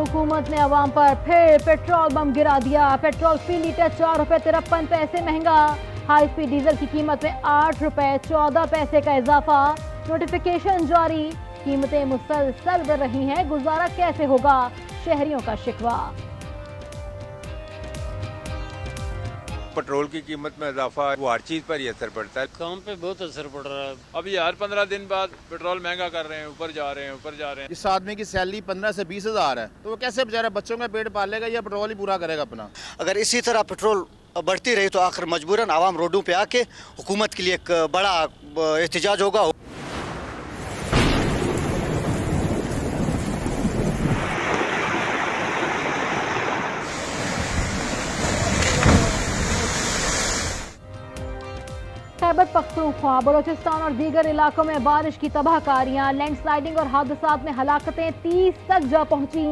हुकूमत ने अवाम पर फिर पेट्रोल बम गिरा दिया। पेट्रोल फी लीटर ₹4.53 महंगा। हाई स्पीड डीजल की कीमत में ₹8.14 का इजाफा। नोटिफिकेशन जारी। कीमतें मुसलसल बढ़ रही हैं, गुजारा कैसे होगा, शहरियों का शिकवा। पेट्रोल की कीमत में इजाफा वो हर चीज पर ही असर पड़ता है। काम पे बहुत असर पड़ रहा है। अभी हर 15 दिन बाद पेट्रोल महंगा कर रहे हैं, ऊपर जा रहे हैं। इस आदमी की सैलरी 15 से 20 हज़ार है, तो वो कैसे बेचारा बच्चों का पेट पालेगा या पेट्रोल ही पूरा करेगा अपना। अगर इसी तरह पेट्रोल बढ़ती रही तो आखिर मजबूरन आवाम रोडों पे आके हुकूमत के लिए एक बड़ा एहतजाज होगा। खैबर पख्तूनख्वा, बलोचिस्तान और दीगर इलाकों में बारिश की तबाहकारियां। लैंडस्लाइडिंग और हादसात में हलाकतें 30 तक जा पहुंची।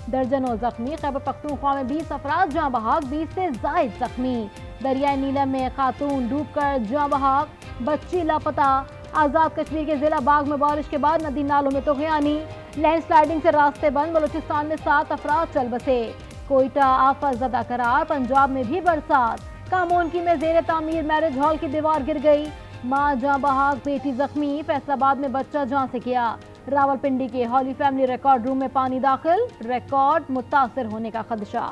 दर्जनों जख्मी। खैबर पख्तूनख्वा में 20 अफराद जाँ बहाक, 20 से जायद जख्मी। दरियाई नीलम में खातून डूबकर जाँ बहाक, बच्ची लापता। आजाद कश्मीर के जिला बाग में बारिश के बाद नदी नालों में तुगयानी। लैंडस्लाइडिंग से रास्ते बंद। बलोचिस्तान में 7 अफराद चल बसे। कोयटा आफत ज़दा करार। पंजाब में भी बरसात। कामोनकी में जेर तामीर मैरिज हॉल की दीवार गिर गई। मां जाँ बहाक, बेटी जख्मी। फैसलाबाद में बच्चा जान से गया। रावलपिंडी के हॉली फैमिली रिकॉर्ड रूम में पानी दाखिल। रिकॉर्ड मुतासर होने का खदशा।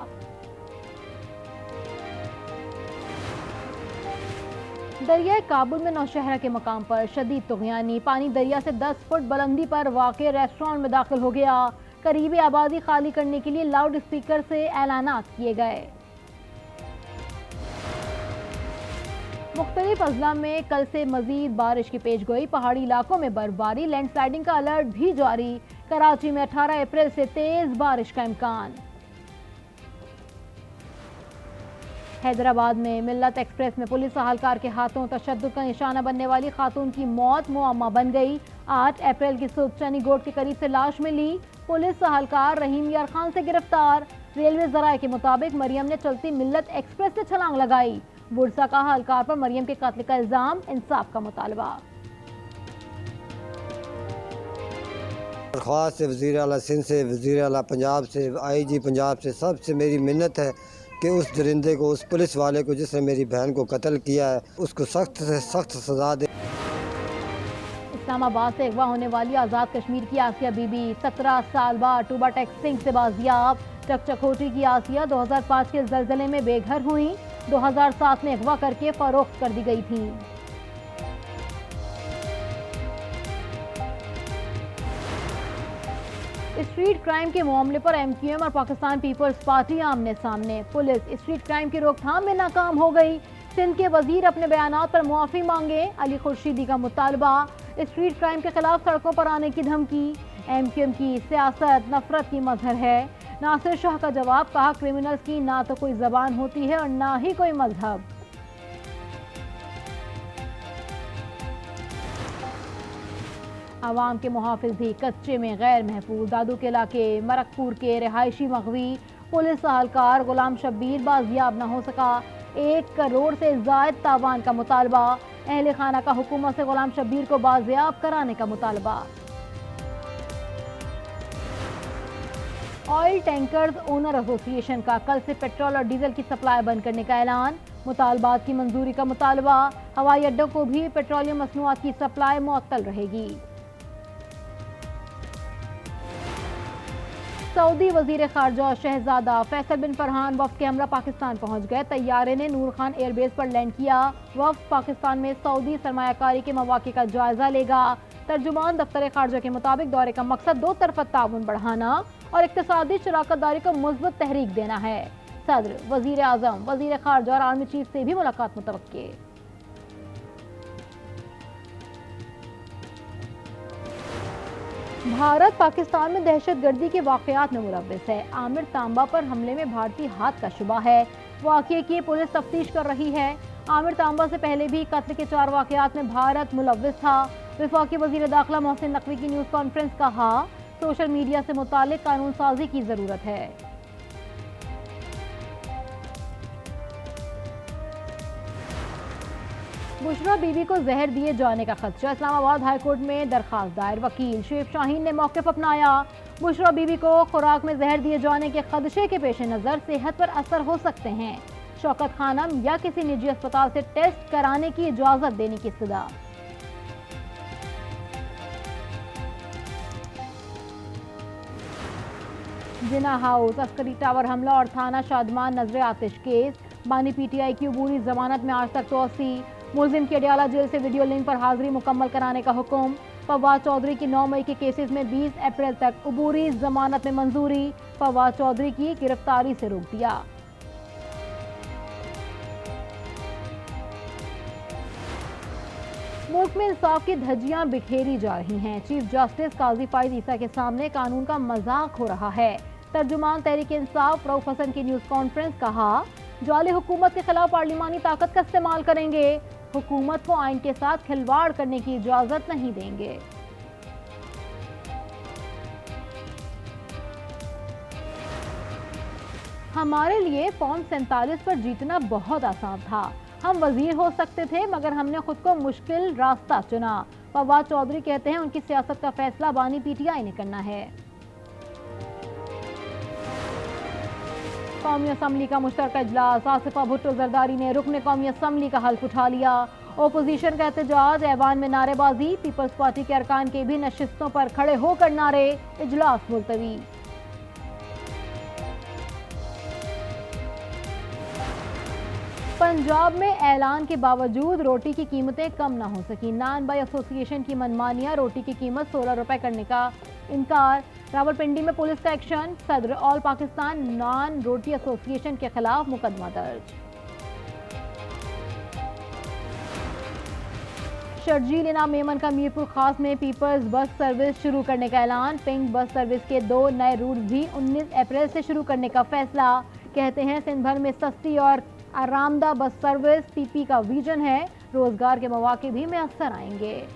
दरिया काबुल में नौशहरा के मकाम पर शदीद तुगयानी। पानी दरिया से 10 फुट बुलंदी पर वाक़े रेस्टोरेंट में दाखिल हो गया। करीबी आबादी खाली करने के लिए लाउड स्पीकर से ऐलानात किए गए। मुख्तलिफ अजला में कल से मजीद बारिश की पेशगोई। पहाड़ी इलाकों में बर्फबारी। लैंडस्लाइडिंग का अलर्ट भी जारी। कराची में 18 अप्रैल से तेज बारिश का इम्कान। हैदराबाद में मिल्लत एक्सप्रेस में पुलिस अहलकार के हाथों तशद्दुद का निशाना बनने वाली खातून की मौत मुअम्मा बन गई। 8 अप्रैल की सुबह चनी गोट के करीब से लाश मिली। पुलिस अहलकार रहीम यार खान से गिरफ्तार। रेलवे जराये के मुताबिक मरियम ने चलती मिल्लत एक्सप्रेस से छलांग लगाई। बुरसा का हलकार पर मरियम के कत्ल का इल्जाम। इंसाफ का मुतालबा। दरख्वास्त से वज़ीर आला सिंध से, वज़ीर आला पंजाब से, IG पंजाब से, सबसे मेरी मिन्नत है कि उस दरिंदे को, उस पुलिस वाले को जिसने मेरी बहन को कत्ल किया है, उसको सख्त से सख्त सजा दे। इस्लामाबाद से अगवा होने वाली आज़ाद कश्मीर की आसिया बीबी 17 साल बाद टूबा टैक्स सिंह से बाजियाब। चकचकोटी की आसिया 2005 के जलजले में बेघर हुई। 2007 में अगवा करके फरोख्त कर दी गई थी। स्ट्रीट क्राइम के मामले पर MQM और पाकिस्तान पीपल्स पार्टी आमने सामने। पुलिस स्ट्रीट क्राइम की रोकथाम में नाकाम हो गई। सिंध के वजीर अपने बयानात पर मुआफी मांगे। अली खुर्शीदी का मुतालबा। स्ट्रीट क्राइम के खिलाफ सड़कों पर आने की धमकी। MQM की सियासत नफरत की मजहर है। नासिर शाह का जवाब, कहा क्रिमिनल्स की ना तो कोई जबान होती है और ना ही कोई मजहब। आवाम के मुहाफिज भी कच्चे में गैर महफूज। दादू के इलाके मरकपुर के रिहायशी मगवी पुलिस अहलकार गुलाम शब्बीर बाजियाब न हो सका। 1 करोड़ से जायद तावान का मुतालबा। अहले खाना का हुकूमत से गुलाम शब्बीर को बाजियाब कराने का मुतालबा। ऑयल टैंकर्स ओनर एसोसिएशन का कल से पेट्रोल और डीजल की सप्लाई बंद करने का ऐलान। मुतालबात की मंजूरी का मुतालबा। हवाई अड्डों को भी पेट्रोलियम मसनूआत की सप्लाई मुअत्तल रहेगी। सऊदी वजीर खारजा शहजादा फैसल बिन फरहान वफ्द के हमरा पाकिस्तान पहुंच गए। तैयारे ने नूर खान एयरबेस पर लैंड किया। वफ्द पाकिस्तान में सऊदी सरमायाकारी के मौके का जायजा लेगा। तर्जुमान दफ्तर खारजा के मुताबिक दौरे का मकसद 2 तरफा ताउन बढ़ाना और इक्तिसादी शराकतदारी को मुस्बत तहरीक देना है। सदर, वजीर आजम, वजीर खारजा और आर्मी चीफ से भी मुलाकात मुतवक्के। भारत पाकिस्तान में दहशतगर्दी के वाकयात में मुलव्विस है। आमिर तांबा पर हमले में भारतीय हाथ का शुबा है। वाकये की पुलिस तफ्तीश कर रही है। आमिर तांबा से पहले भी कत्ल के 4 वाकयात में भारत मुलव्विस था। वफाकी वजीर दाखिला मोहसिन नकवी की न्यूज़ कॉन्फ्रेंस, कहा सोशल मीडिया से मुतालिक कानून साजी की जरूरत है। बुशरा बीबी को जहर दिए जाने का खदशा। इस्लामाबाद हाईकोर्ट में दरखास्त दायर। वकील शेख शाहीन ने मौक़िफ़ अपनाया। बुशरा बीबी को खुराक में जहर दिए जाने के खदशे के पेश नज़र सेहत पर असर हो सकते हैं। शौकत खानम या किसी निजी अस्पताल से टेस्ट कराने की इजाजत देने की इस्तदा। जिना हाउस अस्करी टावर हमला और थाना शादमान नजर आतिश केस। बानी पीटीआई की अबूरी जमानत में आज तक तोसी। मुलजिम की अडियाला जेल से वीडियो लिंक पर हाजिरी मुकम्मल कराने का हुक्म। फवाद चौधरी की 9 मई के केसेस में 20 अप्रैल तक अबूरी जमानत में मंजूरी। फवाद चौधरी की गिरफ्तारी से रोक दिया। मुल्क में इंसाफ की धज्जियां बिखेरी जा रही हैं। चीफ जस्टिस काजी फाइज ईसा के सामने कानून का मजाक हो रहा है। तर्जुमान तहरीक इंसाफ रऊफ हसन की न्यूज कॉन्फ्रेंस कहा, जाली हुकूमत के खिलाफ पार्लिमानी ताकत का इस्तेमाल करेंगे। हुकूमत को आइन के साथ खिलवाड़ करने की इजाजत नहीं देंगे। हमारे लिए फॉर्म 47 पर जीतना बहुत आसान था। हम वजीर हो सकते थे मगर हमने खुद को मुश्किल रास्ता चुना। फवाद चौधरी कहते हैं उनकी सियासत का फैसला बानी पीटीआई ने करना है। कौमी असम्बली का मुश्तरका इजलास। आसिफा भुट्टो जरदारी ने रुकन कौमी असम्बली का हल्फ उठा लिया। ओपोजिशन का एहतजाज, ऐवान में नारेबाजी। पीपल्स पार्टी के अरकान के भी नशिस्तों पर खड़े होकर नारे। इजलास मुलतवी। पंजाब में ऐलान के बावजूद रोटी की कीमतें कम न हो सकी। नान बाई एसोसिएशन की मनमानियां, रोटी की कीमत 16 रुपए करने का इनकार। रावलपिंडी में पुलिस का एक्शन। सदर ऑल पाकिस्तान नान रोटी एसोसिएशन के खिलाफ मुकदमा दर्ज। शर्जील इनाम मेमन का मीरपुर खास में पीपल्स बस सर्विस शुरू करने का ऐलान। पिंक बस सर्विस के 2 नए रूट भी 19 अप्रैल से शुरू करने का फैसला। कहते हैं सिंध भर में सस्ती और आरामदा बस सर्विस पीपी का विजन है। रोजगार के मौके भी मैसर आएंगे।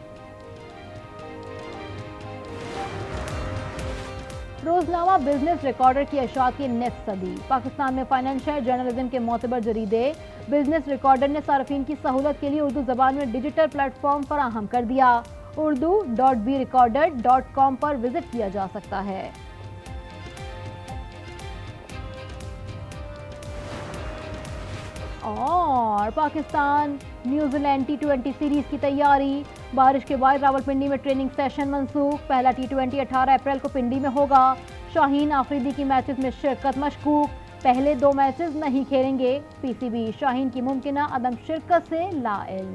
रोजनामा बिजनेस रिकॉर्डर की अशात की निस्फ सदी। पाकिस्तान में फाइनेंशियल जर्नलिज्म के मोतबर जरीदे बिजनेस रिकॉर्डर ने सार्फिन की सहूलत के लिए उर्दू जबान में डिजिटल प्लेटफॉर्म फराहम कर दिया। urdu.berecorded.com पर विजिट किया जा सकता है। और पाकिस्तान न्यूजीलैंड T20 सीरीज की तैयारी। बारिश के बाद रावलपिंडी में ट्रेनिंग सेशन मंसूख। पहला T20 18 अप्रैल को पिंडी में होगा। शाहीन आफरीदी की मैचेस में शिरकत मशकूक। पहले 2 मैचेस नहीं खेलेंगे। पीसीबी शाहीन की मुमकिना अदम शिरकत से लाइल्म।